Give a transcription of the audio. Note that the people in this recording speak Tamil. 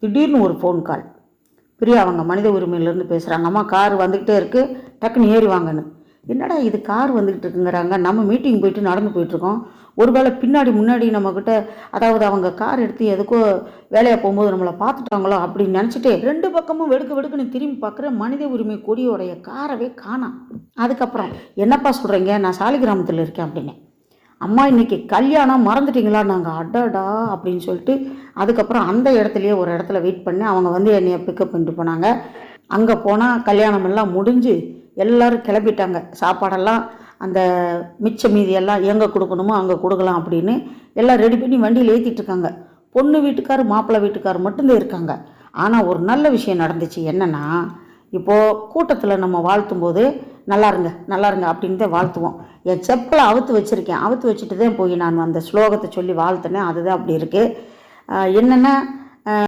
திடீர்னு ஒரு ஃபோன் கால். பிரியா அவங்க மனித உரிமையிலேருந்து பேசுகிறாங்க. அம்மா கார் வந்துக்கிட்டே இருக்குது, டக்குன்னு ஏறி வாங்கன்னு. என்னடா இது கார் வந்துக்கிட்டு இருக்குங்கிறாங்க, நம்ம மீட்டிங் போயிட்டு நடந்து போயிட்டுருக்கோம். ஒருவேளை பின்னாடி முன்னாடி நம்மக்கிட்ட, அதாவது அவங்க கார் எடுத்து எதுக்கோ வேலையாக போகும்போது நம்மளை பார்த்துட்டாங்களோ அப்படின்னு நினச்சிட்டு 2 பக்கமும் வெடுக்குன்னு திரும்பி பார்க்குறேன். மனித உரிமை கொடியோடைய காரவே காணாம். அதுக்கப்புறம் என்னப்பா சொல்கிறீங்க, நான் சாலிகிராமத்தில் இருக்கேன் அப்படின்னு. அம்மா இன்னைக்கு கல்யாணம் மறந்துட்டீங்களா? நாங்கள் அடடா அப்படின்னு சொல்லிட்டு அதுக்கப்புறம் அந்த இடத்துலையே ஒரு இடத்துல வெயிட் பண்ணி அவங்க வந்து என்னைய பிக்கப் பண்ணிட்டு போனாங்க. அங்கே போனால் கல்யாணம் எல்லாம் முடிஞ்சு எல்லோரும் கிளம்பிட்டாங்க. சாப்பாடெல்லாம் அந்த மிச்ச மீதியெல்லாம் எங்கே கொடுக்கணுமோ அங்கே கொடுக்கலாம் அப்படின்னு எல்லாம் ரெடி பண்ணி வண்டியில் ஏற்றிட்டு இருக்காங்க. பொண்ணு வீட்டுக்கார் மாப்பிள்ளை வீட்டுக்கார் மட்டும்தான் இருக்காங்க. ஆனால் ஒரு நல்ல விஷயம் நடந்துச்சு. என்னென்னா, இப்போது கூட்டத்தில் நம்ம வாழ்த்தும் போது நல்லா இருங்க அப்படின்னு தான் வாழ்த்துவோம். என் செப்பலை அவுத்து வச்சுருக்கேன், அவுத்து வச்சுட்டு தான் போய் நான் அந்த ஸ்லோகத்தை சொல்லி வாழ்த்தினேன். அதுதான் அப்படி இருக்குது. என்னென்னா,